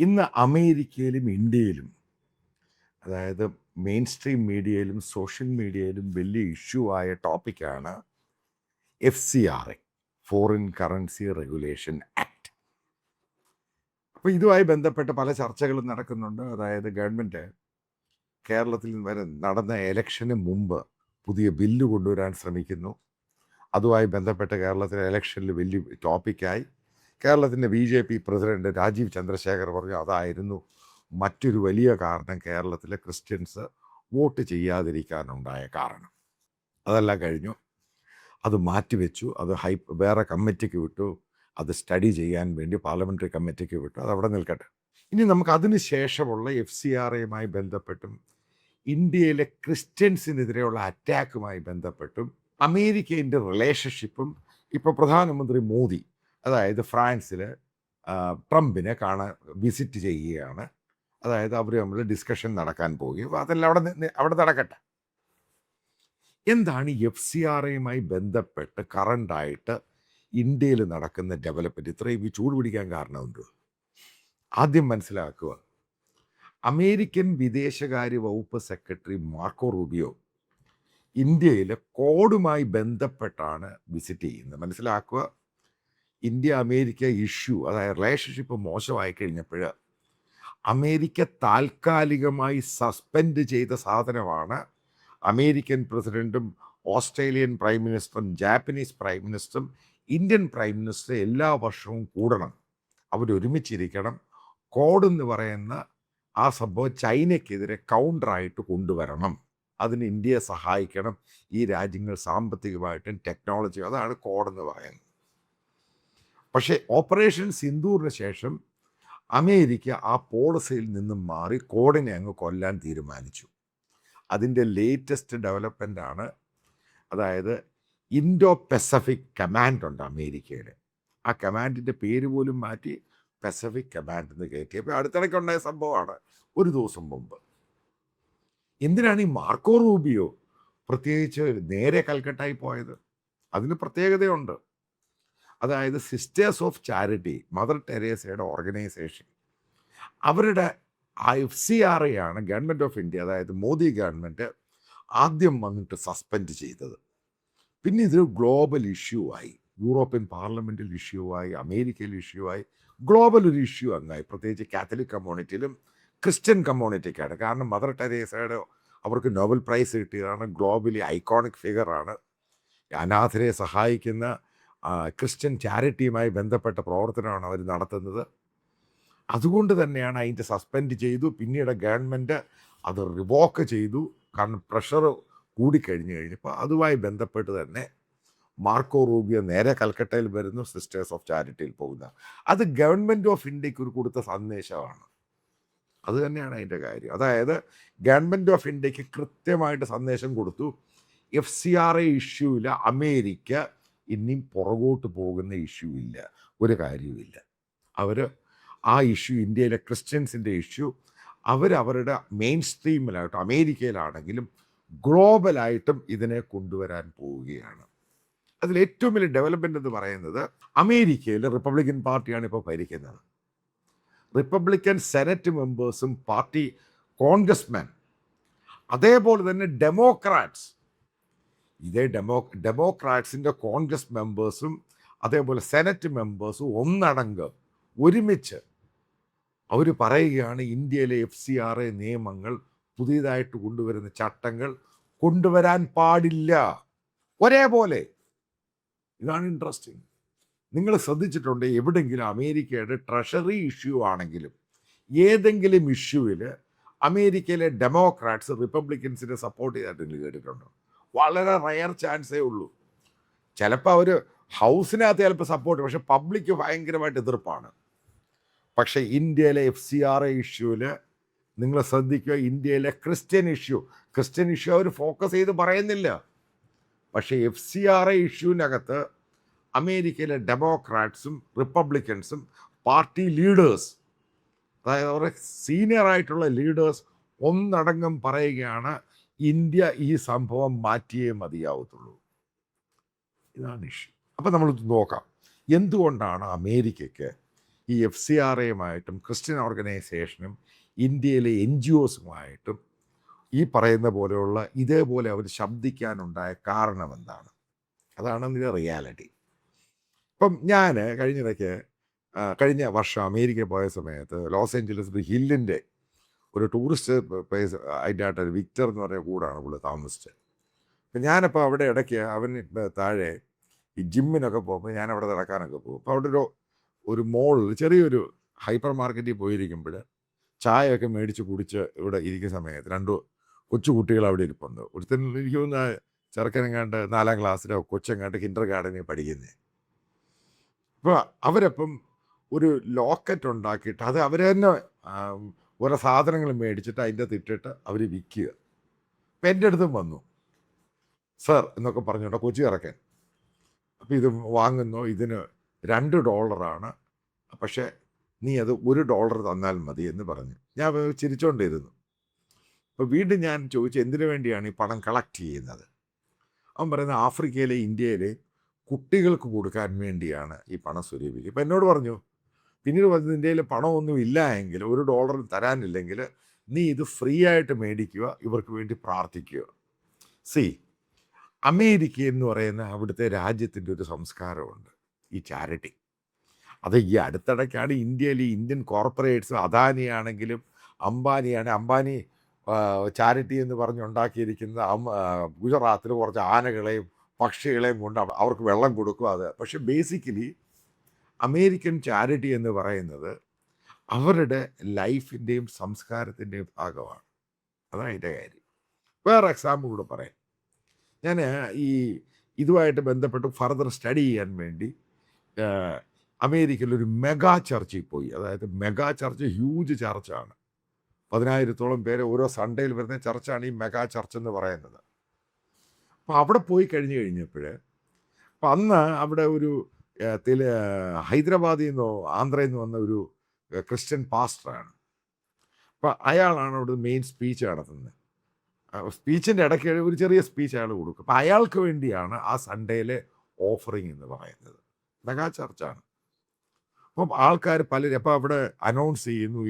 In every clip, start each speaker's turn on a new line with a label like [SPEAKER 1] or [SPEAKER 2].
[SPEAKER 1] ഇന്ന് അമേരിക്കയിലും ഇന്ത്യയിലും, അതായത് മെയിൻ സ്ട്രീം മീഡിയയിലും സോഷ്യൽ മീഡിയയിലും വലിയ ഇഷ്യൂ ആയ ടോപ്പിക്കാണ് FCRA, foreign currency regulation act. അപ്പോൾ ഇതുമായി ബന്ധപ്പെട്ട് പല ചർച്ചകളും നടക്കുന്നുണ്ട്. അതായത് ഗവൺമെൻറ് കേരളത്തിൽ വരെ നടന്ന ഇലക്ഷന് മുമ്പ് പുതിയ ബില്ല് കൊണ്ടുവരാൻ ശ്രമിക്കുന്നു. അതുമായി ബന്ധപ്പെട്ട് കേരളത്തിലെ ഇലക്ഷനിൽ വലിയ ടോപ്പിക്കായി. കേരളത്തിൻ്റെ BJP പ്രസിഡന്റ് രാജീവ് ചന്ദ്രശേഖർ പറഞ്ഞു അതായിരുന്നു മറ്റൊരു വലിയ കാരണം കേരളത്തിലെ ക്രിസ്ത്യൻസ് വോട്ട് ചെയ്യാതിരിക്കാനുണ്ടായ കാരണം. അതെല്ലാം കഴിഞ്ഞു, അത് മാറ്റിവെച്ചു, അത് വേറെ കമ്മിറ്റിക്ക് വിട്ടു, അത് സ്റ്റഡി ചെയ്യാൻ വേണ്ടി പാർലമെൻ്ററി കമ്മിറ്റിക്ക് വിട്ടു. അതവിടെ നിൽക്കട്ടെ. ഇനി നമുക്ക് അതിന് ശേഷമുള്ള FCRAയുമായി ബന്ധപ്പെട്ടും ഇന്ത്യയിലെ ക്രിസ്ത്യൻസിനെതിരെയുള്ള അറ്റാക്കുമായി ബന്ധപ്പെട്ടും അമേരിക്കയുടെ റിലേഷൻഷിപ്പും ഇപ്പോൾ പ്രധാനമന്ത്രി മോദി, അതായത് ഫ്രാൻസിൽ ട്രംപിനെ വിസിറ്റ് ചെയ്യുകയാണ്. അതായത് അവർ നമ്മൾ ഡിസ്കഷൻ നടക്കാൻ പോവുകയും അതെല്ലാം അവിടെ നടക്കട്ടെ. എന്താണ് FCRAയുമായി ബന്ധപ്പെട്ട് കറണ്ടായിട്ട് ഇന്ത്യയിൽ നടക്കുന്ന ഡെവലപ്മെൻറ്റ് ഇത്രയും ചൂട് പിടിക്കാൻ കാരണമുണ്ട്? ആദ്യം മനസ്സിലാക്കുക, അമേരിക്കൻ വിദേശകാര്യ വകുപ്പ് സെക്രട്ടറി മാർക്കോ റൂബിയോ ഇന്ത്യയിലെ കോഡുമായി ബന്ധപ്പെട്ടാണ് വിസിറ്റ് ചെയ്യുന്നത്. മനസ്സിലാക്കുക, ഇന്ത്യ അമേരിക്ക ഇഷ്യൂ, അതായത് റിലേഷൻഷിപ്പ് മോശമായി കഴിഞ്ഞപ്പോൾ അമേരിക്ക താൽക്കാലികമായി സസ്പെൻഡ് ചെയ്ത സാധനമാണ് അമേരിക്കൻ പ്രസിഡൻറ്റും ഓസ്ട്രേലിയൻ പ്രൈം മിനിസ്റ്ററും ജാപ്പനീസ് പ്രൈം മിനിസ്റ്ററും ഇന്ത്യൻ പ്രൈം മിനിസ്റ്റർ എല്ലാ വർഷവും കൂടണം, അവരൊരുമിച്ചിരിക്കണം. കോഡ് എന്ന് പറയുന്ന ആ സംഭവം ചൈനയ്ക്കെതിരെ കൗണ്ടറായിട്ട് കൊണ്ടുവരണം. അതിന് ഇന്ത്യയെ സഹായിക്കണം ഈ രാജ്യങ്ങൾ സാമ്പത്തികമായിട്ടും ടെക്നോളജി, അതാണ് കോഡെന്ന് പറയുന്നത്. പക്ഷേ ഓപ്പറേഷൻ സിന്ദൂറിന് ശേഷം അമേരിക്ക ആ പോളിസിയിൽ നിന്നും മാറി കോഡിനെ അങ്ങ് കൊല്ലാൻ തീരുമാനിച്ചു. അതിൻ്റെ ലേറ്റസ്റ്റ് ഡെവലപ്മെൻ്റാണ്, അതായത് ഇൻഡോ പസഫിക് കമാൻഡ് ഉണ്ട് അമേരിക്കയുടെ. ആ കമാൻഡിൻ്റെ പേര് പോലും മാറ്റി പസഫിക് കമാൻഡ് എന്ന് കയറ്റിയപ്പോൾ അടുത്തിടയ്ക്കുണ്ടായ സംഭവമാണ് ഒരു ദിവസം മുമ്പ്. എന്തിനാണ് ഈ മാർക്കോ റൂബിയോ പ്രത്യേകിച്ച് നേരെ കൽക്കട്ടായി പോയത്? അതിന് പ്രത്യേകതയുണ്ട്. അതായത് സിസ്റ്റേഴ്സ് ഓഫ് ചാരിറ്റി, മദർ ടെരേസയുടെ ഓർഗനൈസേഷൻ, അവരുടെ FCRA ആണ് ഗവൺമെൻറ് ഓഫ് ഇന്ത്യ, അതായത് മോദി ഗവൺമെൻറ് ആദ്യം വന്നിട്ട് സസ്പെൻഡ് ചെയ്തത്. പിന്നെ ഇത് ഗ്ലോബൽ ഇഷ്യൂ ആയി, യൂറോപ്യൻ പാർലമെൻറ്റിൽ ഇഷ്യൂ ആയി, അമേരിക്കയിൽ ഇഷ്യൂ ആയി, ഗ്ലോബൽ ഒരു ഇഷ്യൂ അങ്ങായി. പ്രത്യേകിച്ച് കാത്തലിക് കമ്മ്യൂണിറ്റിയിലും ക്രിസ്ത്യൻ കമ്മ്യൂണിറ്റിക്കാണ്. കാരണം മദർ ടെരേസയുടെ അവർക്ക് നോബൽ പ്രൈസ് കിട്ടിയതാണ്, ഗ്ലോബലി ഐക്കോണിക് ഫിഗറാണ്. അനാഥരെ സഹായിക്കുന്ന ക്രിസ്ത്യൻ ചാരിറ്റിയുമായി ബന്ധപ്പെട്ട പ്രവർത്തനമാണ് അവർ നടത്തുന്നത്. അതുകൊണ്ട് തന്നെയാണ് അതിൻ്റെ സസ്പെൻഡ് ചെയ്തു. പിന്നീട് ഗവൺമെൻറ് അത് റിവോക്ക് ചെയ്തു, കാരണം പ്രഷർ കൂടിക്കഴിഞ്ഞപ്പോൾ. അതുമായി ബന്ധപ്പെട്ട് തന്നെ മാർക്കോ റൂബിയോ നേരെ കൽക്കട്ടയിൽ വരുന്നു, സിസ്റ്റേഴ്സ് ഓഫ് ചാരിറ്റിയിൽ പോകുന്ന. അത് ഗവൺമെൻറ് ഓഫ് ഇന്ത്യക്ക് ഒരു കൊടുത്ത സന്ദേശമാണ്. അത് തന്നെയാണ് അതിൻ്റെ കാര്യം. അതായത് ഗവൺമെൻറ് ഓഫ് ഇന്ത്യക്ക് കൃത്യമായിട്ട് സന്ദേശം കൊടുത്തു, FCRA ഇഷ്യൂവിൽ അമേരിക്ക ഇനിയും പുറകോട്ട് പോകുന്ന ഇഷ്യൂ ഇല്ല, ഒരു കാര്യവുമില്ല. അവർ ആ ഇഷ്യൂ, ഇന്ത്യയിലെ ക്രിസ്ത്യൻസിൻ്റെ ഇഷ്യൂ, അവരവരുടെ മെയിൻ സ്ട്രീമിലായിട്ടും അമേരിക്കയിലാണെങ്കിലും ഗ്ലോബലായിട്ടും ഇതിനെ കൊണ്ടുവരാൻ പോവുകയാണ്. അതിൽ ഏറ്റവും വലിയ ഡെവലപ്മെൻ്റ് എന്ന് പറയുന്നത്, അമേരിക്കയിൽ റിപ്പബ്ലിക്കൻ പാർട്ടിയാണ് ഇപ്പോൾ ഭരിക്കുന്നത്. റിപ്പബ്ലിക്കൻ സെനറ്റ് മെമ്പേഴ്സും പാർട്ടി കോൺഗ്രസ്മാൻ, അതേപോലെ തന്നെ ഡെമോക്രാറ്റ്സ്, ഇതേ ഡെമോക്രാറ്റ്സിൻ്റെ കോൺഗ്രസ് മെമ്പേഴ്സും അതേപോലെ സെനറ്റ് മെമ്പേഴ്സും ഒന്നടങ്കം ഒരുമിച്ച് അവർ പറയുകയാണ് ഇന്ത്യയിലെ FCRA നിയമങ്ങൾ, പുതിയതായിട്ട് കൊണ്ടുവരുന്ന ചട്ടങ്ങൾ കൊണ്ടുവരാൻ പാടില്ല, ഒരേപോലെ. ഇതാണ് ഇൻട്രസ്റ്റിംഗ്. നിങ്ങൾ ശ്രദ്ധിച്ചിട്ടുണ്ട്, എവിടെയെങ്കിലും അമേരിക്കയുടെ ട്രഷറി ഇഷ്യൂ ആണെങ്കിലും ഏതെങ്കിലും ഇഷ്യൂവിൽ അമേരിക്കയിലെ ഡെമോക്രാറ്റ്സ് റിപ്പബ്ലിക്കൻസിനെ സപ്പോർട്ട് ചെയ്തിട്ട് കേട്ടിട്ടുണ്ടോ? വളരെ റയർ ചാൻസേ ഉള്ളൂ. ചിലപ്പോൾ അവർ ഹൗസിനകത്ത് ചിലപ്പോൾ സപ്പോർട്ട്, പക്ഷെ പബ്ലിക്ക് ഭയങ്കരമായിട്ട് എതിർപ്പാണ്. പക്ഷേ ഇന്ത്യയിലെ FCRA ഇഷ്യൂവിൽ നിങ്ങൾ ശ്രദ്ധിക്കുക, ഇന്ത്യയിലെ ക്രിസ്ത്യൻ ഇഷ്യൂ അവർ ഫോക്കസ് ചെയ്ത് പറയുന്നില്ല. പക്ഷേ FCRA ഇഷ്യൂവിനകത്ത് അമേരിക്കയിലെ ഡെമോക്രാറ്റ്സും റിപ്പബ്ലിക്കൻസും പാർട്ടി ലീഡേഴ്സ്, അതായത് അവരുടെ സീനിയറായിട്ടുള്ള ലീഡേഴ്സ് ഒന്നടങ്കം പറയുകയാണ് ഇന്ത്യ ഈ സംഭവം മാറ്റിയേ മതിയാവത്തുള്ളൂ. ഇതാണ് ഇഷ്യൂ. അപ്പോൾ നമ്മൾ നോക്കാം, എന്തുകൊണ്ടാണ് അമേരിക്കയ്ക്ക് ഈ FCRAയുമായിട്ടും ക്രിസ്ത്യൻ ഓർഗനൈസേഷനും ഇന്ത്യയിലെ NGOസുമായിട്ടും ഈ പറയുന്ന പോലെയുള്ള ഇതേപോലെ അവർ ശബ്ദിക്കാനുണ്ടായ കാരണം എന്താണ്? അതാണ് ഇതിൻ്റെ റിയാലിറ്റി. ഇപ്പം ഞാൻ കഴിഞ്ഞ വർഷം അമേരിക്കയിൽ പോയ സമയത്ത് ലോസ് ഏഞ്ചലസ് ഹില്ലിൻ്റെ ഒരു ടൂറിസ്റ്റ് പ്ലേസ് അതിൻ്റെ വിക്ടർ എന്ന് പറഞ്ഞ കൂടാണ് പുള്ളി താമസിച്ചത്. അപ്പം ഞാനപ്പോൾ അവിടെ ഇടയ്ക്ക് അവന് താഴെ ഈ ജിമ്മിനൊക്കെ പോകുമ്പോൾ ഞാൻ അവിടെ നടക്കാനൊക്കെ പോകും. അപ്പോൾ അവിടെ ഒരു മോളിൽ ചെറിയൊരു ഹൈപ്പർ മാർക്കറ്റിൽ പോയിരിക്കുമ്പോൾ ചായയൊക്കെ മേടിച്ച് കുടിച്ച് ഇവിടെ ഇരിക്കുന്ന സമയത്ത് 2 കൊച്ചു കുട്ടികൾ അവിടെ ഇരിപ്പുണ്ട്. ഒരുത്തൻ എനിക്ക് തോന്നുന്ന ചെറുക്കനെങ്ങാണ്ട് 4ാം ക്ലാസ്സിലോ കൊച്ചെങ്ങാണ്ട് കിൻഡർ ഗാർഡനിൽ പഠിക്കുന്നത്. അപ്പോൾ അവരപ്പം ഒരു ലോക്കറ്റ് ഉണ്ടാക്കിയിട്ട് അത് അവർ തന്നെ ഓരോ സാധനങ്ങൾ മേടിച്ചിട്ട് അതിൻ്റെ ഇട്ടിട്ട് അവർ വിൽക്കുക. അപ്പം എൻ്റെ അടുത്തും വന്നു, സർ എന്നൊക്കെ പറഞ്ഞുകൊണ്ട് കൊച്ചി ഇറക്കാൻ. അപ്പോൾ ഇത് വാങ്ങുന്നു, ഇതിന് $2, പക്ഷേ നീ അത് $1 തന്നാൽ മതി എന്ന് പറഞ്ഞു. ഞാൻ ചിരിച്ചുകൊണ്ടിരുന്നു. അപ്പോൾ വീണ്ടും ഞാൻ ചോദിച്ചു, എന്തിനു വേണ്ടിയാണ് ഈ പണം കളക്ട് ചെയ്യുന്നത്? അവൻ പറയുന്നത് ആഫ്രിക്കയിലെ ഇന്ത്യയിലെ കുട്ടികൾക്ക് കൊടുക്കാൻ വേണ്ടിയാണ് ഈ പണം സ്വരൂപിക്കുക. ഇപ്പം എന്നോട് പറഞ്ഞു, പിന്നീട് പറഞ്ഞു, ഇന്ത്യയിൽ പണമൊന്നും ഇല്ല എങ്കിൽ $1 തരാനില്ലെങ്കിൽ നീ ഇത് ഫ്രീ ആയിട്ട് മേടിക്കുക, ഇവർക്ക് വേണ്ടി പ്രാർത്ഥിക്കുക. അമേരിക്ക എന്ന് പറയുന്ന അവിടുത്തെ രാജ്യത്തിൻ്റെ ഒരു സംസ്കാരമുണ്ട്, ഈ ചാരിറ്റി. അത് ഈ അടുത്തിടയ്ക്കാണ് ഇന്ത്യയിൽ ഈ ഇന്ത്യൻ കോർപ്പറേറ്റ്സ് അദാനിയാണെങ്കിലും അംബാനി ചാരിറ്റി എന്ന് പറഞ്ഞുണ്ടാക്കിയിരിക്കുന്ന ഗുജറാത്തിൽ കുറച്ച് ആനകളെയും പക്ഷികളെയും കൊണ്ട് അവർക്ക് വെള്ളം കൊടുക്കും. അത് പക്ഷെ ബേസിക്കലി അമേരിക്കൻ ചാരിറ്റി എന്ന് പറയുന്നത് അവരുടെ ലൈഫിൻ്റെയും സംസ്കാരത്തിൻ്റെയും ഭാഗമാണ്. അതാണ് അതിൻ്റെ കാര്യം. വേറെ എക്സാമ്പിൾ കൂടെ പറയാം. ഞാൻ ഇതുമായിട്ട് ബന്ധപ്പെട്ട് ഫർദർ സ്റ്റഡി ചെയ്യാൻ വേണ്ടി അമേരിക്കയിലൊരു മെഗാ ചർച്ചിൽ പോയി. അതായത് മെഗാ ചർച്ച് ഹ്യൂജ് ചർച്ചാണ്. 10,000-ഓളം പേര് ഓരോ സൺഡേയിൽ വരുന്ന ചർച്ചാണ് ഈ മെഗാ ചർച്ച് എന്ന് പറയുന്നത്. അപ്പോൾ അവിടെ പോയി കഴിഞ്ഞപ്പോൾ അപ്പം അന്ന് അവിടെ ഒരു ഹൈദരാബാദിൽ നിന്നോ ആന്ധ്രയിൽ നിന്ന് വന്ന ഒരു ക്രിസ്ത്യൻ പാസ്റ്ററാണ്. അപ്പം അയാളാണ് അവിടെ മെയിൻ സ്പീച്ച് നടത്തുന്നത്. സ്പീച്ചിൻ്റെ ഇടയ്ക്ക് ഒരു ചെറിയ സ്പീച്ച് അയാൾ കൊടുക്കും. അപ്പം അയാൾക്ക് വേണ്ടിയാണ് ആ സൺഡേയിലെ ഓഫറിങ് എന്ന് പറയുന്നത്. മെഗാ ചർച്ചാണ്. അപ്പം ആൾക്കാർ പലരും അപ്പോൾ അവിടെ അനൗൺസ് ചെയ്യുന്നു,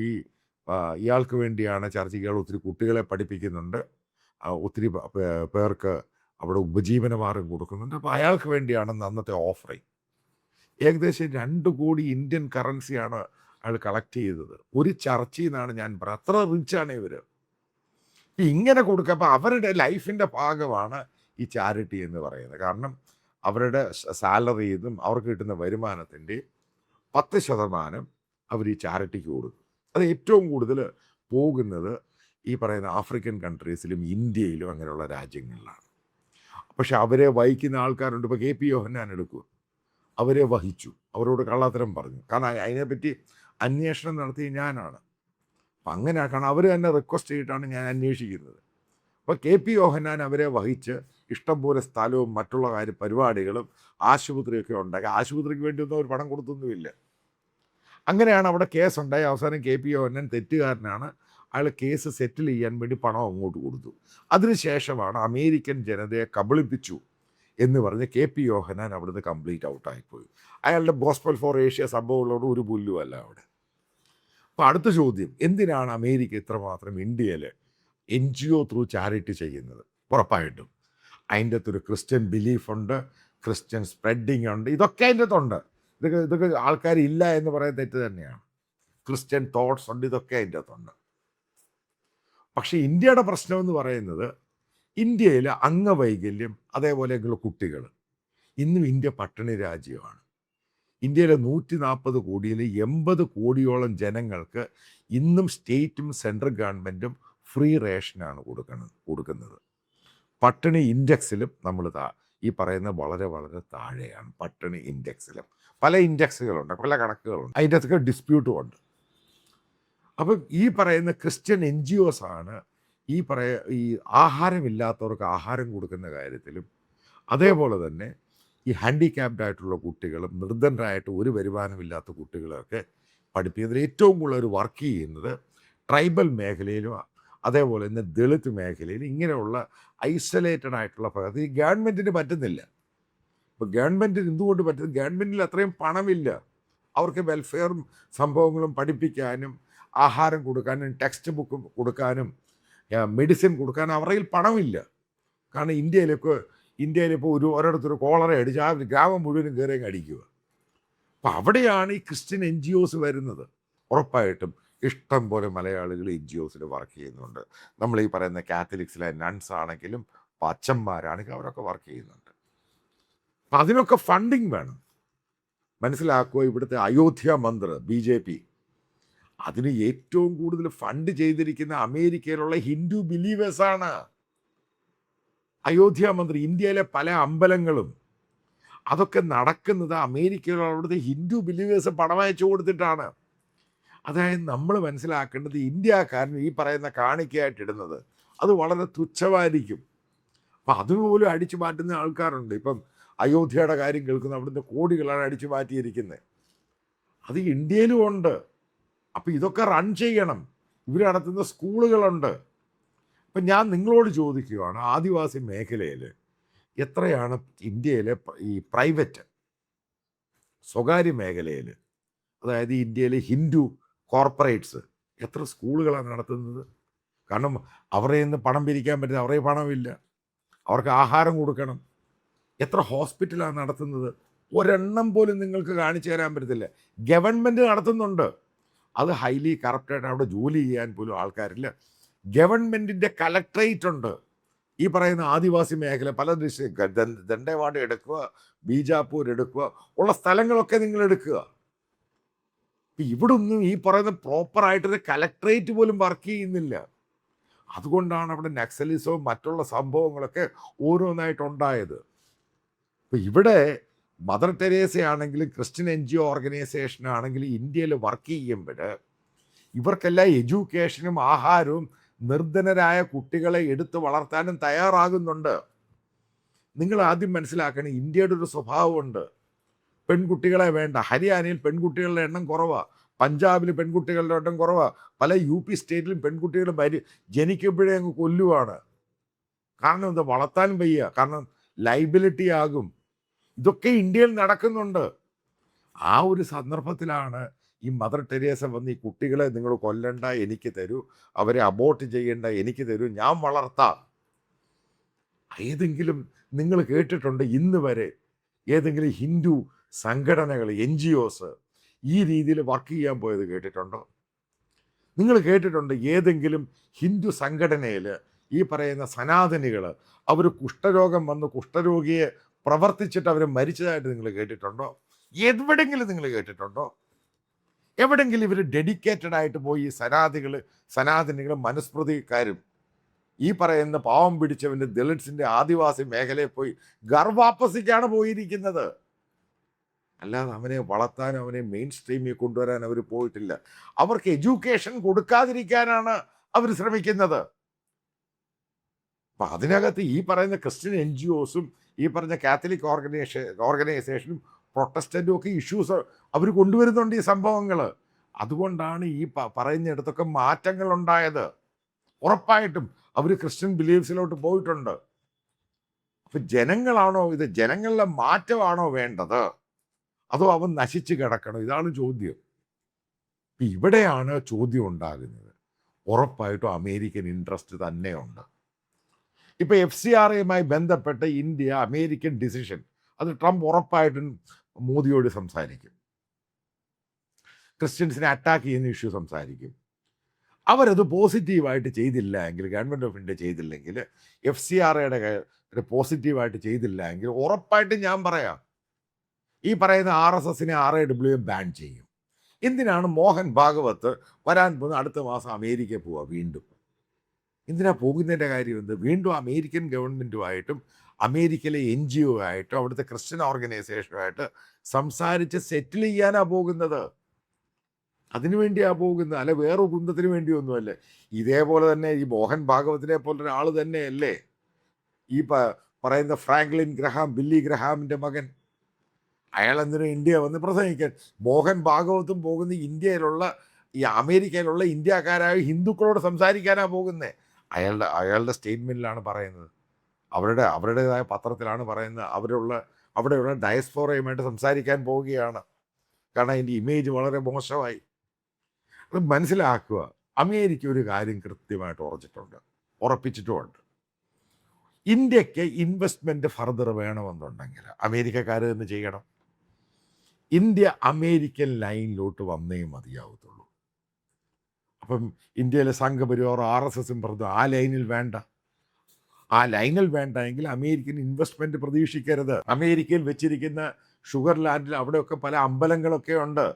[SPEAKER 1] ഇയാൾക്ക് വേണ്ടിയാണ് ചർച്ച. ഇയാൾ ഒത്തിരി കുട്ടികളെ പഠിപ്പിക്കുന്നുണ്ട്, ഒത്തിരി പേർക്ക് അവിടെ ഉപജീവനമാർഗം കൊടുക്കുന്നുണ്ട്. അപ്പോൾ അയാൾക്ക് വേണ്ടിയാണെന്ന് അന്നത്തെ ഓഫറിങ്. ഏകദേശം 2 കോടി ഇന്ത്യൻ കറൻസിയാണ് അയാൾ കളക്ട് ചെയ്തത്. ഒരു ചർച്ചയിൽ നിന്നാണ് ഞാൻ പറയുന്നത്. അത്ര റിച്ചാണ് ഇവർ. ഇങ്ങനെ കൊടുക്കുക. അപ്പോൾ അവരുടെ ലൈഫിൻ്റെ ഭാഗമാണ് ഈ ചാരിറ്റി എന്ന് പറയുന്നത്. കാരണം അവരുടെ സാലറിയിൽ നിന്നും അവർക്ക് കിട്ടുന്ന വരുമാനത്തിൻ്റെ 10% അവർ ഈ ചാരിറ്റിക്ക് കൊടുക്കും. അത് ഏറ്റവും കൂടുതൽ പോകുന്നത് ഈ പറയുന്ന ആഫ്രിക്കൻ കൺട്രീസിലും ഇന്ത്യയിലും അങ്ങനെയുള്ള രാജ്യങ്ങളിലാണ്. പക്ഷെ അവരെ വഹിക്കുന്ന ആൾക്കാരുണ്ട്. ഇപ്പോൾ KP യോഹന്നാൻ എടുക്കുക, അവരെ വഹിച്ചു, അവരോട് കള്ളത്തരം പറഞ്ഞു. കാരണം അതിനെപ്പറ്റി അന്വേഷണം നടത്തിയ ഞാനാണ്. അപ്പം അങ്ങനെ കാരണം അവർ തന്നെ റിക്വസ്റ്റ് ചെയ്തിട്ടാണ് ഞാൻ അന്വേഷിക്കുന്നത്. അപ്പോൾ KP യോഹന്നാൻ അവരെ വഹിച്ച് ഇഷ്ടംപോലെ സ്ഥലവും മറ്റുള്ള പരിപാടികളും ആശുപത്രിയൊക്കെ ഉണ്ടാക്കി. ആശുപത്രിക്ക് വേണ്ടിയൊന്നും അവർ പണം കൊടുത്തൊന്നുമില്ല. അങ്ങനെയാണ് അവിടെ കേസുണ്ടായി. അവസാനം KP യോഹന്നാൻ തെറ്റുകാരനാണ്, അയാൾ കേസ് സെറ്റിൽ ചെയ്യാൻ വേണ്ടി പണം അങ്ങോട്ട് കൊടുത്തു. അതിനുശേഷമാണ് അമേരിക്കൻ ജനതയെ കബളിപ്പിച്ചു എന്ന് പറഞ്ഞ് KP യോഹന്നാൻ അവിടുന്ന് കംപ്ലീറ്റ് ഔട്ടായിപ്പോയി. അയാളുടെ ഗോസ്പൽ ഫോർ ഏഷ്യ സംഭവങ്ങളോട് ഒരു പുല്ലുമല്ല അവിടെ. അപ്പോൾ അടുത്ത ചോദ്യം, എന്തിനാണ് അമേരിക്ക ഇത്രമാത്രം ഇന്ത്യയിൽ NGO ത്രൂ ചാരിറ്റി ചെയ്യുന്നത്? ഉറപ്പായിട്ടും അതിൻ്റെ അകത്തൊരു ക്രിസ്ത്യൻ ബിലീഫുണ്ട്, ക്രിസ്ത്യൻ സ്പ്രെഡിങ് ഉണ്ട്, ഇതൊക്കെ അതിൻ്റെ അകത്തുണ്ട്. ഇതൊക്കെ ആൾക്കാരില്ല എന്ന് പറയാൻ തെറ്റ് തന്നെയാണ്. ക്രിസ്ത്യൻ തോട്ട്സ് ഉണ്ട്, ഇതൊക്കെ അതിൻ്റെ അകത്തുണ്ട്. പക്ഷേ ഇന്ത്യയുടെ പ്രശ്നം എന്ന് പറയുന്നത് ഇന്ത്യയിൽ അംഗവൈകല്യം അതേപോലെയുള്ള കുട്ടികൾ. ഇന്നും ഇന്ത്യ പട്ടിണി രാജ്യമാണ്. ഇന്ത്യയിലെ 140 കോടിയിൽ 80 കോടിയോളം ജനങ്ങൾക്ക് ഇന്നും സ്റ്റേറ്റും സെൻട്രൽ ഗവൺമെൻറ്റും ഫ്രീ റേഷനാണ് കൊടുക്കുന്നത്. പട്ടിണി ഇൻഡെക്സിലും നമ്മൾ ഈ പറയുന്ന വളരെ വളരെ താഴെയാണ്. പട്ടിണി ഇൻഡെക്സിലും പല ഇൻഡെക്സുകളുണ്ട്, പല കണക്കുകളുണ്ട്, അതിൻ്റെ അകത്തൊക്കെ ഡിസ്പ്യൂട്ടും ഉണ്ട്. അപ്പം ഈ പറയുന്ന ക്രിസ്ത്യൻ NGOs ആണ് ഈ ആഹാരമില്ലാത്തവർക്ക് ആഹാരം കൊടുക്കുന്ന കാര്യത്തിലും അതേപോലെ തന്നെ ഈ ഹാൻഡിക്യാപ്ഡ് ആയിട്ടുള്ള കുട്ടികളും നിർദ്ധനരായിട്ട് ഒരു വരുമാനമില്ലാത്ത കുട്ടികളൊക്കെ പഠിപ്പിക്കുന്നതിൽ ഏറ്റവും കൂടുതൽ വർക്ക് ചെയ്യുന്നത് ട്രൈബൽ മേഖലയിലും അതേപോലെ തന്നെ ദളിത് മേഖലയിലും ഇങ്ങനെയുള്ള ഐസൊലേറ്റഡ് ആയിട്ടുള്ള ഭാഗത്ത് ഈ ഗവൺമെൻറ്റിന് പറ്റുന്നില്ല. ഇപ്പോൾ ഗവൺമെൻറ്റിന് എന്തുകൊണ്ട് പറ്റുന്നത്? ഗവൺമെൻറ്റിൽ അത്രയും പണമില്ല. അവർക്ക് വെൽഫെയറും സംഭവങ്ങളും പഠിപ്പിക്കാനും ആഹാരം കൊടുക്കാനും ടെക്സ്റ്റ് ബുക്ക് കൊടുക്കാനും മെഡിസിൻ കൊടുക്കാനും അവരുടെ പണമില്ല. കാരണം ഇന്ത്യയിലിപ്പോൾ ഒരിടത്തൊരു കോളറ അടിച്ച് ആ ഗ്രാമം മുഴുവനും കയറി അടിക്കുക. അപ്പം അവിടെയാണ് ഈ ക്രിസ്ത്യൻ എൻ ജി ഒസ് വരുന്നത്. ഉറപ്പായിട്ടും ഇഷ്ടം പോലെ മലയാളികൾ എൻ ജി ഒസിൽ വർക്ക് ചെയ്യുന്നുണ്ട്. നമ്മൾ ഈ പറയുന്ന കാത്തലിക്സിലെ നൺസ് ആണെങ്കിലും അച്ഛന്മാരാണെങ്കിലും അവരൊക്കെ വർക്ക് ചെയ്യുന്നുണ്ട്. അപ്പം അതിനൊക്കെ ഫണ്ടിങ് വേണം. മനസ്സിലാക്കുക, ഇവിടുത്തെ അയോധ്യ മന്ദിർ BJP അതിന് ഏറ്റവും കൂടുതൽ ഫണ്ട് ചെയ്തിരിക്കുന്ന അമേരിക്കയിലുള്ള ഹിന്ദു ബിലീവേഴ്സാണ്. അയോധ്യ മന്ദിർ, ഇന്ത്യയിലെ പല അമ്പലങ്ങളും അതൊക്കെ നടക്കുന്നത് അമേരിക്കയിലുള്ള അവിടുത്തെ ഹിന്ദു ബിലീവേഴ്സ് പണം അയച്ചു കൊടുത്തിട്ടാണ്. അതായത് നമ്മൾ മനസ്സിലാക്കേണ്ടത് ഇന്ത്യക്കാരൻ ഈ പറയുന്ന കാണിക്കയായിട്ടിടുന്നത് അത് വളരെ തുച്ഛമായിരിക്കും. അപ്പം അതുപോലും അടിച്ചു മാറ്റുന്ന ആൾക്കാരുണ്ട്. ഇപ്പം അയോധ്യയുടെ കാര്യം കേൾക്കുന്ന അവിടുത്തെ കോടികളാണ് അടിച്ചു മാറ്റിയിരിക്കുന്നത്. അത് ഇന്ത്യയിലും ഉണ്ട്. അപ്പം ഇതൊക്കെ റൺ ചെയ്യണം. ഇവർ നടത്തുന്ന സ്കൂളുകളുണ്ട്. അപ്പം ഞാൻ നിങ്ങളോട് ചോദിക്കുകയാണ്, ആദിവാസി മേഖലയിൽ എത്രയാണ് ഇന്ത്യയിലെ ഈ പ്രൈവറ്റ് സ്വകാര്യ മേഖലയിൽ, അതായത് ഇന്ത്യയിലെ ഹിന്ദു കോർപ്പറേറ്റ്സ് എത്ര സ്കൂളുകളാണ് നടത്തുന്നത്? കാരണം അവരെ നിന്ന് പണം പിരിക്കാൻ പറ്റില്ല, അവരെ പണമില്ല, അവർക്ക് ആഹാരം കൊടുക്കണം. എത്ര ഹോസ്പിറ്റലാണ് നടത്തുന്നത്? ഒരെണ്ണം പോലും നിങ്ങൾക്ക് കാണിച്ചു തരാൻ പറ്റത്തില്ല. ഗവൺമെൻറ് നടത്തുന്നുണ്ട്, അത് ഹൈലി കറപ്റ്റഡ്, അവിടെ ജോലി ചെയ്യാൻ പോലും ആൾക്കാരില്ല. ഗവൺമെൻറ്റിൻ്റെ കളക്ട്രേറ്റ് ഉണ്ട്. ഈ പറയുന്ന ആദിവാസി മേഖല പല ദണ്ഡേവാഡ് എടുക്കുക, ബീജാപ്പൂർ എടുക്കുക, ഉള്ള സ്ഥലങ്ങളൊക്കെ നിങ്ങൾ എടുക്കുക. ഇവിടെ ഒന്നും ഈ പറയുന്ന പ്രോപ്പറായിട്ടൊരു കളക്ട്രേറ്റ് പോലും വർക്ക് ചെയ്യുന്നില്ല. അതുകൊണ്ടാണ് അവിടെ നക്സലിസവും മറ്റുള്ള സംഭവങ്ങളൊക്കെ ഓരോന്നായിട്ടുണ്ടായത്. അപ്പം ഇവിടെ മദർ തെരേസ ആണെങ്കിലും ക്രിസ്ത്യൻ NGO ഓർഗനൈസേഷൻ ആണെങ്കിലും ഇന്ത്യയിൽ വർക്ക് ചെയ്യുമ്പോൾ ഇവർക്കെല്ലാം എഡ്യൂക്കേഷനും ആഹാരവും നിർധനരായ കുട്ടികളെ എടുത്ത് വളർത്താനും തയ്യാറാകുന്നുണ്ട്. നിങ്ങൾ ആദ്യം മനസ്സിലാക്കണം, ഇന്ത്യയുടെ ഒരു സ്വഭാവമുണ്ട്. പെൺകുട്ടികളെ വേണ്ട. ഹരിയാനയിൽ പെൺകുട്ടികളുടെ എണ്ണം കുറവാണ്, പഞ്ചാബിൽ പെൺകുട്ടികളുടെ എണ്ണം കുറവാണ്, പല UP സ്റ്റേറ്റിലും പെൺകുട്ടികൾ ജനിക്കുമ്പോഴേ അങ്ങ് കൊല്ലുവാണ്. കാരണം എന്താ? വളർത്താൻ വയ്യ, കാരണം ലൈബിലിറ്റി ആകും. ഇതൊക്കെ ഇന്ത്യയിൽ നടക്കുന്നുണ്ട്. ആ ഒരു സന്ദർഭത്തിലാണ് ഈ മദർ തെരേസ വന്ന് ഈ കുട്ടികളെ നിങ്ങൾ കൊല്ലണ്ട, എനിക്ക് തരൂ, അവരെ അബോർട്ട് ചെയ്യേണ്ട, എനിക്ക് തരൂ, ഞാൻ വളർത്താം. ഏതെങ്കിലും നിങ്ങൾ കേട്ടിട്ടുണ്ട് ഇന്ന് വരെ ഏതെങ്കിലും ഹിന്ദു സംഘടനകൾ NGOs ഈ രീതിയിൽ വർക്ക് ചെയ്യാൻ പോയത് കേട്ടിട്ടുണ്ടോ? നിങ്ങൾ കേട്ടിട്ടുണ്ട് ഏതെങ്കിലും ഹിന്ദു സംഘടനയിൽ ഈ പറയുന്ന സനാതനികൾ അവർ കുഷ്ഠരോഗം വന്ന് കുഷ്ഠരോഗിയെ പ്രവർത്തിച്ചിട്ട് അവർ മരിച്ചതായിട്ട് നിങ്ങൾ കേട്ടിട്ടുണ്ടോ? എവിടെങ്കിലും നിങ്ങൾ കേട്ടിട്ടുണ്ടോ? എവിടെങ്കിലും ഇവർ ഡെഡിക്കേറ്റഡ് ആയിട്ട് പോയി സനാതനികളും മനുസ്മൃതിക്കാരും ഈ പറയുന്ന പാവം പിടിച്ചവൻ്റെ ദളിറ്റ്സിൻ്റെ ആദിവാസി മേഖലയിൽ പോയി ഗർവാപ്പസിക്കാണ് പോയിരിക്കുന്നത്. അല്ലാതെ അവനെ വളർത്താൻ, അവനെ മെയിൻ സ്ട്രീമിൽ കൊണ്ടുവരാൻ അവർ പോയിട്ടില്ല. അവർക്ക് എഡ്യൂക്കേഷൻ കൊടുക്കാതിരിക്കാനാണ് അവർ ശ്രമിക്കുന്നത്. അപ്പം അതിനകത്ത് ഈ പറയുന്ന ക്രിസ്ത്യൻ NGOസും ഈ പറഞ്ഞ കാത്തലിക് ഓർഗനൈസേഷനും പ്രൊട്ടസ്റ്റൻറ്റും ഒക്കെ ഇഷ്യൂസ് അവർ കൊണ്ടുവരുന്നുണ്ട് ഈ സംഭവങ്ങൾ. അതുകൊണ്ടാണ് ഈ പറയുന്നിടത്തൊക്കെ മാറ്റങ്ങൾ ഉണ്ടായത്. ഉറപ്പായിട്ടും അവർ ക്രിസ്ത്യൻ ബിലീഫ്സിലോട്ട് പോയിട്ടുണ്ട്. അപ്പം ജനങ്ങളാണോ ഇത്, ജനങ്ങളിലെ മാറ്റമാണോ വേണ്ടത്, അതോ അവൻ നശിച്ച് കിടക്കണോ? ഇതാണ് ചോദ്യം. ഇവിടെയാണ് ചോദ്യം ഉണ്ടാകുന്നത്. ഉറപ്പായിട്ടും അമേരിക്കൻ ഇൻട്രസ്റ്റ് തന്നെയുണ്ട്. ഇപ്പം FCRAയുമായി ബന്ധപ്പെട്ട് ഇന്ത്യ അമേരിക്കൻ ഡിസിഷൻ, അത് ട്രംപ് ഉറപ്പായിട്ടും മോദിയോട് സംസാരിക്കും. ക്രിസ്ത്യൻസിനെ അറ്റാക്ക് ചെയ്യുന്ന ഇഷ്യൂ സംസാരിക്കും. അവരത് പോസിറ്റീവായിട്ട് ചെയ്തില്ല എങ്കിൽ, ഗവൺമെൻറ് ഓഫ് ഇന്ത്യ ചെയ്തില്ലെങ്കിൽ, FCRAയുടെ പോസിറ്റീവായിട്ട് ചെയ്തില്ല എങ്കിൽ ഉറപ്പായിട്ടും ഞാൻ പറയാം, ഈ പറയുന്ന RSSനെ RAW ബാൻ ചെയ്യും. എന്തിനാണ് മോഹൻ ഭാഗവത് വരാൻ പോകുന്ന അടുത്ത മാസം അമേരിക്കയിൽ പോവുക? വീണ്ടും എന്തിനാ പോകുന്നതിൻ്റെ കാര്യം എന്ത്? വീണ്ടും അമേരിക്കൻ ഗവൺമെൻറ്റുമായിട്ടും അമേരിക്കയിലെ NGO ആയിട്ടും അവിടുത്തെ ക്രിസ്ത്യൻ ഓർഗനൈസേഷനുമായിട്ട് സംസാരിച്ച് സെറ്റിൽ ചെയ്യാനാണ് പോകുന്നത്. അതിനു വേണ്ടിയാണ് പോകുന്നത്, അല്ല വേറെ കുന്തത്തിന് വേണ്ടിയൊന്നുമല്ല. ഇതേപോലെ തന്നെ ഈ മോഹൻ ഭാഗവതിനെ പോലെ ഒരാൾ തന്നെയല്ലേ ഈ പറയുന്ന ബില്ലി ഗ്രഹാമിൻ്റെ മകൻ. അയാൾ എന്തിനും ഇന്ത്യ വന്ന് പ്രസംഗിക്കാൻ? മോഹൻ ഭാഗവതും പോകുന്ന ഇന്ത്യയിലുള്ള ഈ അമേരിക്കയിലുള്ള ഇന്ത്യക്കാരായ ഹിന്ദുക്കളോട് സംസാരിക്കാനാണ് പോകുന്നത്. അയാളുടെ സ്റ്റേറ്റ്മെൻറ്റിലാണ് പറയുന്നത്, അവരുടേതായ പത്രത്തിലാണ് പറയുന്നത്, അവിടെയുള്ള ഡയസ്പോറയുമായിട്ട് സംസാരിക്കാൻ പോവുകയാണ്. കാരണം അതിൻ്റെ ഇമേജ് വളരെ മോശമായി. അത് മനസ്സിലാക്കുക. അമേരിക്ക ഒരു കാര്യം കൃത്യമായിട്ട് ഉറപ്പിച്ചിട്ടുമുണ്ട്. ഇന്ത്യക്ക് ഇൻവെസ്റ്റ്മെൻറ്റ് ഫർദർ വേണമെന്നുണ്ടെങ്കിൽ അമേരിക്കക്കാർ തന്നെ ചെയ്യണം. ഇന്ത്യ അമേരിക്കൻ ലൈനിലോട്ട് വന്നേ മതിയാവത്തുള്ളൂ. അപ്പം ഇന്ത്യയിലെ സംഘപരിവാർ RSSും പറഞ്ഞു ആ ലൈനിൽ വേണ്ട. ആ ലൈനിൽ വേണ്ട എങ്കിൽ അമേരിക്കൻ ഇൻവെസ്റ്റ്മെൻറ്റ് പ്രതീക്ഷിക്കരുത്. അമേരിക്കയിൽ വെച്ചിരിക്കുന്ന ഷുഗർ ലാൻഡിൽ അവിടെയൊക്കെ പല അമ്പലങ്ങളൊക്കെ ഉണ്ട്.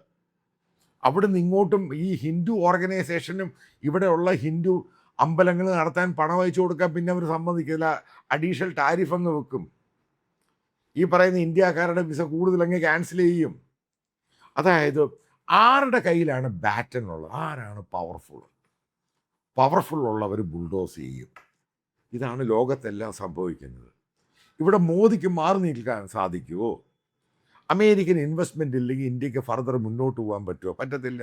[SPEAKER 1] അവിടുന്ന് ഇങ്ങോട്ടും ഈ ഹിന്ദു ഓർഗനൈസേഷനും ഇവിടെയുള്ള ഹിന്ദു അമ്പലങ്ങൾ നടത്താൻ പണം അയച്ചു കൊടുക്കാൻ പിന്നെ അവർ സമ്മതിക്കില്ല. അഡീഷണൽ ടാരിഫ് അങ്ങ് വെക്കും. ഈ പറയുന്ന ഇന്ത്യക്കാരുടെ വിസ കൂടുതലങ്ങ് ക്യാൻസൽ ചെയ്യും. അതായത് ആരുടെ കയ്യിലാണ് ബാറ്റൺ ഉള്ളത്, ആരാണ് പവർഫുൾ ഉള്ളവർ ബുൾഡോസ് ചെയ്യും. ഇതാണ് ലോകത്തെല്ലാം സംഭവിക്കുന്നത്. ഇവിടെ മോദിക്ക് മാറി നിൽക്കാൻ സാധിക്കുമോ? അമേരിക്കൻ ഇൻവെസ്റ്റ്മെൻ്റ് ഇല്ലെങ്കിൽ ഇന്ത്യക്ക് ഫർദർ മുന്നോട്ട് പോകാൻ പറ്റുമോ? പറ്റത്തില്ല.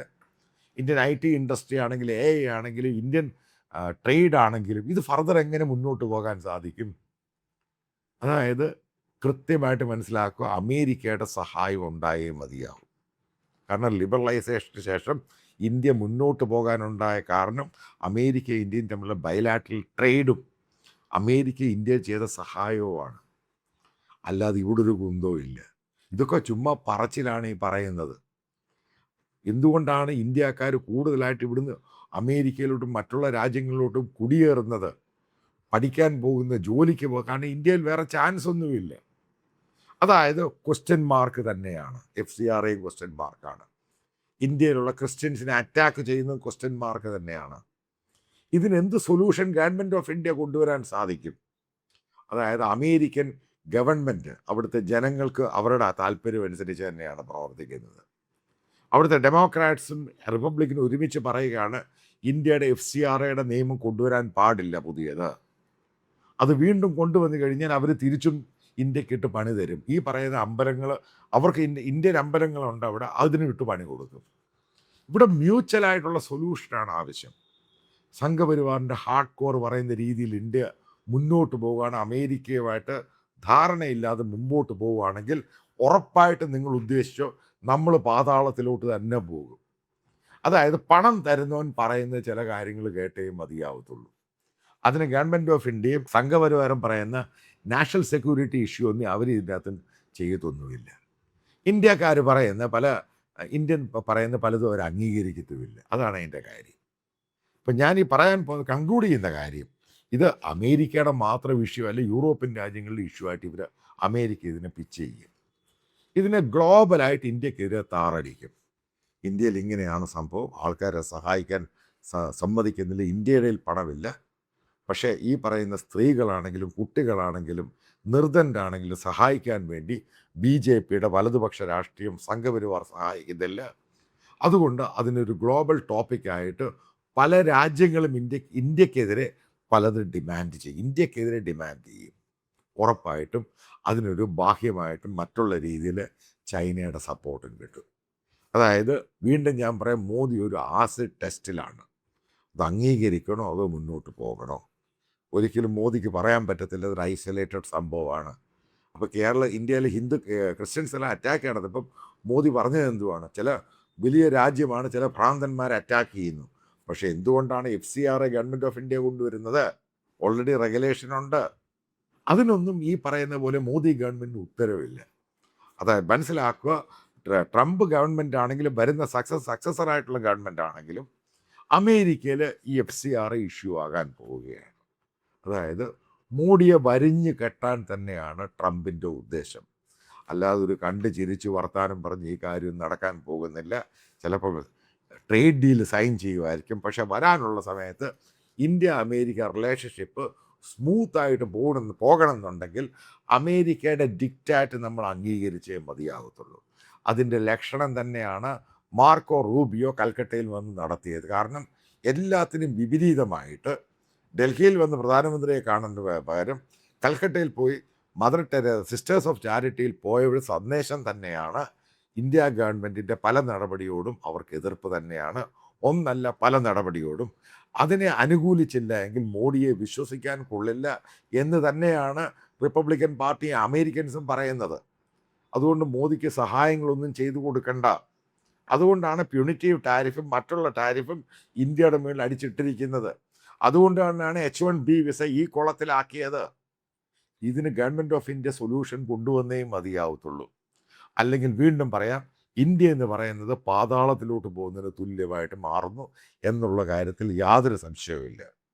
[SPEAKER 1] ഇന്ത്യൻ IT ഇൻഡസ്ട്രി ആണെങ്കിലും AI ആണെങ്കിലും ഇന്ത്യൻ ട്രേഡ് ആണെങ്കിലും ഇത് ഫർദർ എങ്ങനെ മുന്നോട്ട് പോകാൻ സാധിക്കും? അതായത് കൃത്യമായിട്ട് മനസ്സിലാക്കുക, അമേരിക്കയുടെ സഹായം ഉണ്ടായേ മതിയാവും. കാരണം ലിബറലൈസേഷന് ശേഷം ഇന്ത്യ മുന്നോട്ട് പോകാനുണ്ടായ കാരണം അമേരിക്ക ഇന്ത്യയും തമ്മിലുള്ള ബയലാറ്ററൽ ട്രേഡും അമേരിക്ക ഇന്ത്യ ചെയ്ത സഹായവുമാണ്. അല്ലാതെ ഇവിടെ ഒരു കുന്തവും ഇല്ല. ഇതൊക്കെ ചുമ്മാ പറച്ചിലാണ് ഈ പറയുന്നത്. എന്തുകൊണ്ടാണ് ഇന്ത്യക്കാർ കൂടുതലായിട്ട് ഇവിടുന്ന് അമേരിക്കയിലോട്ടും മറ്റുള്ള രാജ്യങ്ങളിലോട്ടും കുടിയേറുന്നത്, പഠിക്കാൻ പോകുന്ന, ജോലിക്ക് പോകുക? കാരണം ഇന്ത്യയിൽ വേറെ ചാൻസ് ഒന്നുമില്ല. അതായത് ക്വസ്റ്റ്യൻ മാർക്ക് തന്നെയാണ്. FCRA ക്വസ്റ്റ്യൻ മാർക്കാണ്. ഇന്ത്യയിലുള്ള ക്രിസ്ത്യൻസിനെ അറ്റാക്ക് ചെയ്യുന്നത് ക്വസ്റ്റ്യൻ മാർക്ക് തന്നെയാണ്. ഇതിനെന്ത് സൊല്യൂഷൻ ഗവൺമെൻറ് ഓഫ് ഇന്ത്യ കൊണ്ടുവരാൻ സാധിക്കും? അതായത് അമേരിക്കൻ ഗവൺമെൻറ് അവിടുത്തെ ജനങ്ങൾക്ക് അവരുടെ താല്പര്യം അനുസരിച്ച് തന്നെയാണ് പ്രവർത്തിക്കുന്നത്. അവിടുത്തെ ഡെമോക്രാറ്റ്സും റിപ്പബ്ലിക്കനും ഒരുമിച്ച് പറയുകയാണ് ഇന്ത്യയുടെ FCRAയുടെ നിയമം കൊണ്ടുവരാൻ പാടില്ല പുതിയത്. അത് വീണ്ടും കൊണ്ടുവന്നു കഴിഞ്ഞാൽ അവർ തിരിച്ചും ഇന്ത്യക്കിട്ട് പണി തരും. ഈ പറയുന്ന അമ്പലങ്ങൾ അവർക്ക് ഇന്ത്യൻ അമ്പലങ്ങളുണ്ട് അവിടെ, അതിന് വിട്ട് പണി കൊടുക്കും. ഇവിടെ മ്യൂച്വലായിട്ടുള്ള സൊല്യൂഷനാണ് ആവശ്യം. സംഘപരിവാറിൻ്റെ ഹാർഡ് കോർ പറയുന്ന രീതിയിൽ ഇന്ത്യ മുന്നോട്ട് പോവുകയാണ്, അമേരിക്കയുമായിട്ട് ധാരണയില്ലാതെ മുമ്പോട്ട് പോവുകയാണെങ്കിൽ ഉറപ്പായിട്ട് നിങ്ങൾ ഉദ്ദേശിച്ചോ നമ്മൾ പാതാളത്തിലോട്ട് തന്നെ പോകും. അതായത് പണം തരുന്നവൻ പറയുന്ന ചില കാര്യങ്ങൾ കേട്ടേ മതിയാവത്തുള്ളൂ. അതിന് ഗവൺമെൻറ് ഓഫ് ഇന്ത്യയും സംഘപരിവാരം പറയുന്ന നാഷണൽ സെക്യൂരിറ്റി ഇഷ്യൂ ഒന്നും അവർ ഇതിൻ്റെ അകത്ത് ചെയ്യത്തൊന്നുമില്ല. ഇന്ത്യക്കാർ പറയുന്ന പറയുന്ന പലതും അവർ അംഗീകരിക്കത്തുമില്ല. അതാണ് അതിൻ്റെ കാര്യം. ഇപ്പം ഞാൻ ഈ പറയാൻ കൺക്ലൂഡ് ചെയ്യുന്ന കാര്യം, ഇത് അമേരിക്കയുടെ മാത്രം ഇഷ്യൂ അല്ല, യൂറോപ്യൻ രാജ്യങ്ങളുടെ ഇഷ്യൂ ആയിട്ട് അമേരിക്ക ഇതിനെ പിച്ച് ചെയ്യും. ഇതിനെ ഗ്ലോബലായിട്ട് ഇന്ത്യക്കെതിരെ താറടിക്കും. ഇന്ത്യയിൽ ഇങ്ങനെയാണ് സംഭവം, ആൾക്കാരെ സഹായിക്കാൻ സമ്മതിക്കുന്നില്ല, ഇന്ത്യയുടെ പണമില്ല. പക്ഷേ ഈ പറയുന്ന സ്ത്രീകളാണെങ്കിലും കുട്ടികളാണെങ്കിലും നിർധനരാണെങ്കിലും സഹായിക്കാൻ വേണ്ടി BJPയുടെ വലതുപക്ഷ രാഷ്ട്രീയം സംഘപരിവാർ സഹായിക്കുന്നില്ല. അതുകൊണ്ട് അതിനൊരു ഗ്ലോബൽ ടോപ്പിക്കായിട്ട് പല രാജ്യങ്ങളും ഇന്ത്യക്കെതിരെ പലതും ഡിമാൻഡ് ചെയ്യും. ഇന്ത്യക്കെതിരെ ഡിമാൻഡ് ചെയ്യും. ഉറപ്പായിട്ടും അതിനൊരു ബാഹ്യമായിട്ടും മറ്റുള്ള രീതിയിൽ ചൈനയുടെ സപ്പോർട്ടും കിട്ടും. അതായത് വീണ്ടും ഞാൻ പറയാം, മോദി ഒരു ആസിഡ് ടെസ്റ്റിലാണ്. അത് അംഗീകരിക്കണോ അതോ മുന്നോട്ട് പോകണോ? ഒരിക്കലും മോദിക്ക് പറയാൻ പറ്റത്തില്ല, അതൊരു ഐസൊലേറ്റഡ് സംഭവമാണ്. അപ്പോൾ ഇന്ത്യയിലെ ക്രിസ്ത്യൻസ് എല്ലാം അറ്റാക്ക് നടന്നപ്പം മോദി പറഞ്ഞത് എന്തുവാണ്? ചില വലിയ രാജ്യമാണ്, ചില ഭ്രാന്തന്മാരെ അറ്റാക്ക് ചെയ്യുന്നു. പക്ഷേ എന്തുകൊണ്ടാണ് FCRA ഗവൺമെൻറ് ഓഫ് ഇന്ത്യ കൊണ്ടുവരുന്നത്? ഓൾറെഡി റെഗുലേഷനുണ്ട്. അതിനൊന്നും ഈ പറയുന്ന പോലെ മോദി ഗവൺമെൻറ് ഉത്തരവില്ല. അതായത് മനസ്സിലാക്കുക, ട്രംപ് ഗവൺമെൻറ് ആണെങ്കിലും വരുന്ന സക്സസറായിട്ടുള്ള ഗവൺമെൻറ് ആണെങ്കിലും അമേരിക്കയിൽ ഈ FCRA ഇഷ്യൂ ആകാൻ പോവുകയാണ്. അതായത് മോഡിയെ വരിഞ്ഞ് കെട്ടാൻ തന്നെയാണ് ട്രംപിൻ്റെ ഉദ്ദേശം. അല്ലാതെ ഒരു കണ്ട് ചിരിച്ച് വർത്താനം പറഞ്ഞ് ഈ കാര്യം നടക്കാൻ പോകുന്നില്ല. ചിലപ്പോൾ ട്രേഡ് ഡീൽ സൈൻ ചെയ്യുമായിരിക്കും. പക്ഷെ വരാനുള്ള സമയത്ത് ഇന്ത്യ അമേരിക്ക റിലേഷൻഷിപ്പ് സ്മൂത്തായിട്ട് പോകണമെന്നുണ്ടെങ്കിൽ അമേരിക്കയുടെ ഡിക്റ്റാറ്റ് നമ്മൾ അംഗീകരിച്ചേ മതിയാകത്തുള്ളൂ. അതിൻ്റെ ലക്ഷണം തന്നെയാണ് മാർക്കോ റൂബിയോ കൽക്കട്ടയിൽ വന്ന് നടത്തിയത്. കാരണം എല്ലാത്തിനും വിപരീതമായിട്ട് ഡൽഹിയിൽ വന്ന് പ്രധാനമന്ത്രിയെ കാണുന്ന പകരം കൽക്കട്ടയിൽ പോയി സിസ്റ്റേഴ്സ് ഓഫ് ചാരിറ്റിയിൽ പോയ സന്ദേശം തന്നെയാണ് ഇന്ത്യ ഗവൺമെൻറ്റിൻ്റെ പല നടപടിയോടും അവർക്ക് എതിർപ്പ് തന്നെയാണ്. ഒന്നല്ല, പല നടപടിയോടും. അതിനെ അനുകൂലിച്ചില്ല എങ്കിൽ മോഡിയെ വിശ്വസിക്കാൻ കൊള്ളില്ല എന്ന് തന്നെയാണ് റിപ്പബ്ലിക്കൻ പാർട്ടി അമേരിക്കൻസും പറയുന്നത്. അതുകൊണ്ട് മോദിക്ക് സഹായങ്ങളൊന്നും ചെയ്തു കൊടുക്കണ്ട. അതുകൊണ്ടാണ് പ്യൂണിറ്റീവ് ടാരിഫും മറ്റുള്ള ടാരിഫും ഇന്ത്യയുടെ മേളിൽ അടിച്ചിട്ടിരിക്കുന്നത്. അതുകൊണ്ടാണ് H1B വിസ ഈ കുളത്തിലാക്കിയത്. ഇതിന് ഗവൺമെൻറ് ഓഫ് ഇന്ത്യ സൊല്യൂഷൻ കൊണ്ടുവന്നേ മതിയാവത്തുള്ളൂ. അല്ലെങ്കിൽ വീണ്ടും പറയാം, ഇന്ത്യ എന്ന് പറയുന്നത് പാതാളത്തിലോട്ട് പോകുന്നതിന് തുല്യമായിട്ട് മാറുന്നു എന്നുള്ള കാര്യത്തിൽ യാതൊരു സംശയവുമില്ല.